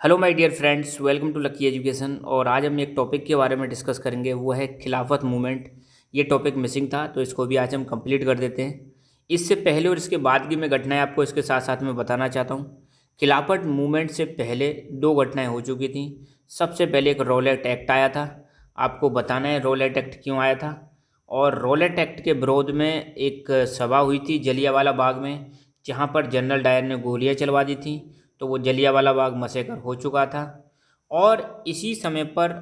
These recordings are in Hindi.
Hello my dear friends, welcome to lucky education. और आज हम एक टॉपिक के बारे में डिस्कस करेंगे, वो है खिलाफत मूवमेंट। ये टॉपिक मिसिंग था तो इसको भी आज हम कंप्लीट कर देते हैं। इससे पहले और इसके बाद की मैं घटनाएं आपको इसके साथ साथ में बताना चाहता हूँ। खिलाफत मूवमेंट से पहले दो घटनाएं हो चुकी थी। सबसे पहले एक रॉलेट एक्ट आया था। आपको बताना है रॉलेट एक्ट क्यों आया था। और रॉलेट एक्ट के विरोध में एक सभा हुई थी जलियांवाला बाग में, जहाँ पर जनरल डायर ने गोलियां चलवा दी थी। तो वो जलियांवाला बाग मसेकर हो चुका था। और इसी समय पर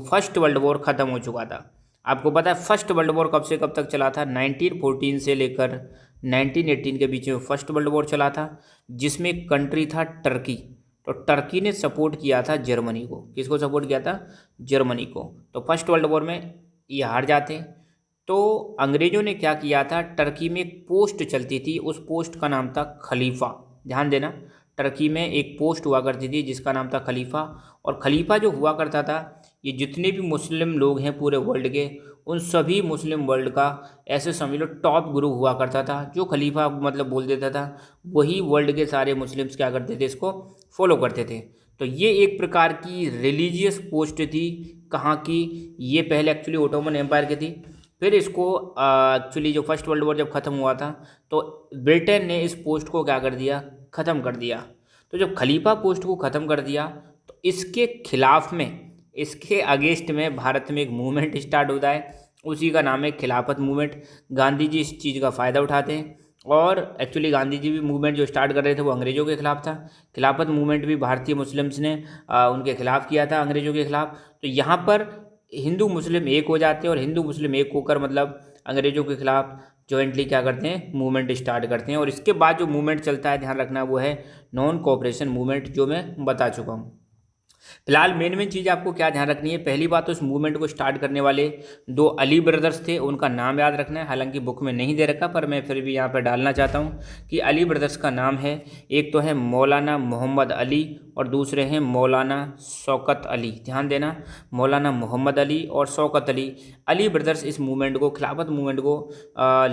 फर्स्ट वर्ल्ड वॉर ख़त्म हो चुका था। आपको पता है फर्स्ट वर्ल्ड वॉर कब से कब तक चला था? 1914 से लेकर 1918 के बीच में फर्स्ट वर्ल्ड वॉर चला था, जिसमें एक कंट्री था टर्की। तो टर्की ने सपोर्ट किया था जर्मनी को। किसको सपोर्ट किया था? जर्मनी को। तो फर्स्ट वर्ल्ड वॉर में ये हार जाते। तो अंग्रेज़ों ने क्या किया था, टर्की में एक पोस्ट चलती थी, उस पोस्ट का नाम था खलीफा। ध्यान देना, टर्की में एक पोस्ट हुआ करती थी जिसका नाम था खलीफा। और खलीफा जो हुआ करता था, ये जितने भी मुस्लिम लोग हैं पूरे वर्ल्ड के, उन सभी मुस्लिम वर्ल्ड का ऐसे समझ लो टॉप गुरु हुआ करता था। जो खलीफा मतलब बोल देता था, वही वर्ल्ड के सारे मुस्लिम्स क्या करते थे, इसको फॉलो करते थे। तो ये एक प्रकार की रिलीजियस पोस्ट थी। कहाँ की? ये पहले एक्चुअली ओटोमन एम्पायर की थी। फिर इसको एक्चुअली जो फर्स्ट वर्ल्ड वॉर जब ख़त्म हुआ था, तो ब्रिटेन ने इस पोस्ट को क्या कर दिया, ख़त्म कर दिया। तो जब खलीफा पोस्ट को ख़त्म कर दिया, तो इसके खिलाफ में, इसके अगेंस्ट में भारत में एक मूवमेंट स्टार्ट होता है। उसी का नाम है खिलाफत मूवमेंट। गांधी जी इस चीज़ का फ़ायदा उठाते हैं। और एक्चुअली गांधी जी भी मूवमेंट जो स्टार्ट कर रहे थे वो अंग्रेज़ों के खिलाफ था। खिलाफत मूवमेंट भी भारतीय मुस्लिम्स ने उनके खिलाफ किया था, अंग्रेज़ों के खिलाफ। तो यहाँ पर हिंदू मुस्लिम एक हो जाते हैं, और हिंदू मुस्लिम एक होकर मतलब अंग्रेज़ों के खिलाफ जॉइंटली क्या करते हैं, मूवमेंट स्टार्ट करते हैं। और इसके बाद जो मूवमेंट चलता है, ध्यान रखना, वो है नॉन कोऑपरेशन मूवमेंट, जो मैं बता चुका हूँ। फिलहाल मेन मेन चीज़ आपको क्या ध्यान रखनी है, पहली बात तो इस मूवमेंट को स्टार्ट करने वाले दो अली ब्रदर्स थे, उनका नाम याद रखना है। हालांकि बुक में नहीं दे रखा, पर मैं फिर भी यहाँ पर डालना चाहता हूँ कि अली ब्रदर्स का नाम है, एक तो है मौलाना मोहम्मद अली और दूसरे हैं मौलाना शौकत अली। ध्यान देना, मौलाना मोहम्मद अली और शौकत अली। अली ब्रदर्स इस मूवमेंट को, खिलाफत मूवमेंट को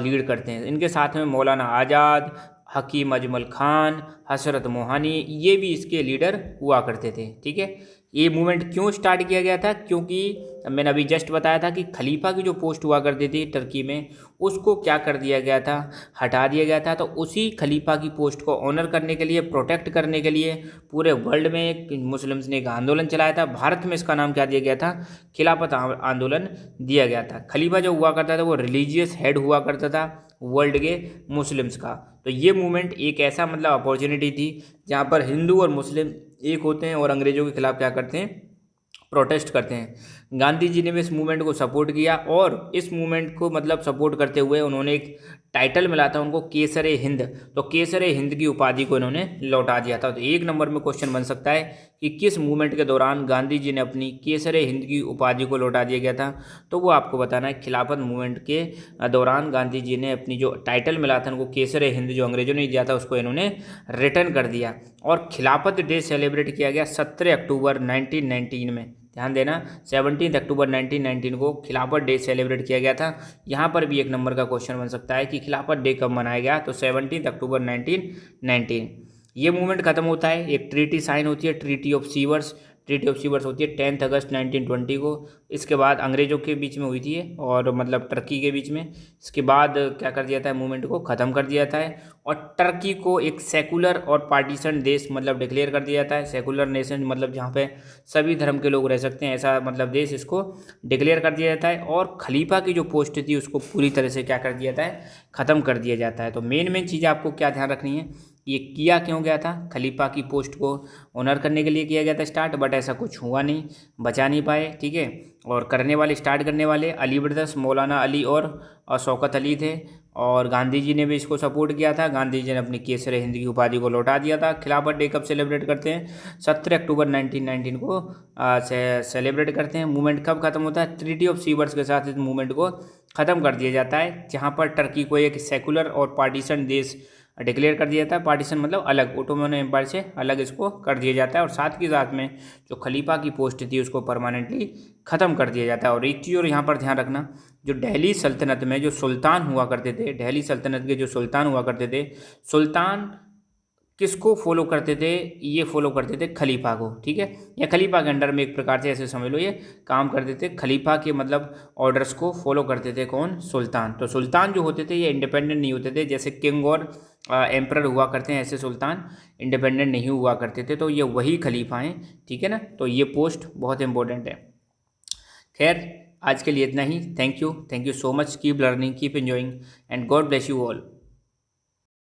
लीड करते हैं। इनके साथ में मौलाना आज़ाद, हकीम अजमल खान, हसरत मोहानी, ये भी इसके लीडर हुआ करते थे। ठीक है, ये मूवमेंट क्यों स्टार्ट किया गया था? क्योंकि मैंने अभी जस्ट बताया था कि खलीफा की जो पोस्ट हुआ करती थी टर्की में, उसको क्या कर दिया गया था, हटा दिया गया था। तो उसी खलीफा की पोस्ट को ऑनर करने के लिए, प्रोटेक्ट करने के लिए पूरे वर्ल्ड में एक मुस्लिम्स ने एक आंदोलन चलाया था। भारत में इसका नाम क्या दिया गया था? खिलाफत आंदोलन दिया गया था। खलीफा जो हुआ करता था वो रिलीजियस हेड हुआ करता था वर्ल्ड के मुस्लिम्स का। तो ये मूवमेंट एक ऐसा मतलब अपॉर्चुनिटी थी जहाँ पर हिंदू और मुस्लिम एक होते हैं और अंग्रेज़ों के खिलाफ क्या करते हैं, प्रोटेस्ट करते हैं। गांधी जी ने भी इस मूवमेंट को सपोर्ट किया, और इस मूवमेंट को मतलब सपोर्ट करते हुए उन्होंने एक टाइटल मिला था उनको, केसरे हिंद। तो केसरे हिंद की उपाधि को इन्होंने लौटा दिया था। तो एक नंबर में क्वेश्चन बन सकता है कि किस मूवमेंट के दौरान गांधी जी ने अपनी केसरे हिंद की उपाधि को लौटा दिया गया था? तो वो आपको बताना है। खिलाफत मूवमेंट के दौरान गांधी जी ने अपनी जो टाइटल मिला था उनको, केसरे हिंद, जो अंग्रेजों ने दिया था, उसको इन्होंने रिटर्न कर दिया। और खिलाफत डे सेलिब्रेट किया गया 17 अक्टूबर 1919 में। ध्यान देना, 17 अक्टूबर 1919 को खिलाफत डे सेलिब्रेट किया गया था। यहाँ पर भी एक नंबर का क्वेश्चन बन सकता है कि खिलाफत डे कब मनाया गया? तो 17 अक्टूबर 1919। ये मूवमेंट खत्म होता है, एक ट्रीटी साइन होती है, treaty of sewers. Treaty of sewers होती है 10 अगस्त 1920 को। इसके बाद अंग्रेज़ों के बीच में हुई थी ये, और मतलब टर्की के बीच में। इसके बाद क्या कर दिया था, मूवमेंट को ख़त्म कर दिया जाता है, और टर्की को एक सेकुलर और पार्टीशन देश मतलब डिक्लेयर कर दिया जाता है। सेकुलर नेशन मतलब जहाँ पे सभी धर्म के लोग रह सकते हैं, ऐसा मतलब देश इसको डिक्लेयर कर दिया जाता है। और खलीफा की जो पोस्ट थी उसको पूरी तरह से क्या कर दिया जाता है, ख़त्म कर दिया जाता है। तो मेन मेन चीज़ आपको क्या ध्यान रखनी है, ये किया क्यों गया था? खलीफा की पोस्ट को ऑनर करने के लिए किया गया था स्टार्ट, बट ऐसा कुछ हुआ नहीं, बचा नहीं पाए। ठीक है, और करने वाले, स्टार्ट करने वाले अली ब्रदर्स, मौलाना अली और शौकत अली थे। और गांधी जी ने भी इसको सपोर्ट किया था। गांधी जी ने अपनी केसरे हिंद की उपाधि को लौटा दिया था। खिलाफत डे कब सेलिब्रेट करते हैं? 17 अक्टूबर 1919 को सेलिब्रेट करते हैं। मूवमेंट कब खत्म होता है? ट्रीटी ऑफ सीवर्स के साथ इस मूवमेंट को ख़त्म कर दिया जाता है, जहाँ पर टर्की को एक सेकुलर और पार्टीशन देश डिक्लेयर कर दिया जाता है। पार्टीशन मतलब अलग, ओटोमन एम्पायर से अलग इसको कर दिया जाता है। और साथ के साथ में जो खलीफा की पोस्ट थी उसको परमानेंटली ख़त्म कर दिया जाता है। और एक चीज़ और यहाँ पर ध्यान रखना, जो दिल्ली सल्तनत में जो सुल्तान हुआ करते थे, दिल्ली सल्तनत के जो सुल्तान हुआ करते थे, सुल्तान किसको फॉलो करते थे, ये फॉलो करते थे खलीफा को, ठीक है, या खलीफा के अंडर में एक प्रकार से ऐसे समझ लो ये काम करते थे। खलीफा के मतलब ऑर्डर्स को फॉलो करते थे कौन, सुल्तान। तो सुल्तान जो होते थे ये इंडिपेंडेंट नहीं होते थे, जैसे किंग और एम्परर हुआ करते हैं, ऐसे सुल्तान इंडिपेंडेंट नहीं हुआ करते थे। तो ये वही खलीफा हैं, ठीक है ना। तो ये पोस्ट बहुत इंपॉर्टेंट है। खैर आज के लिए इतना ही। Thank you so much, keep learning, keep enjoying and God bless you all.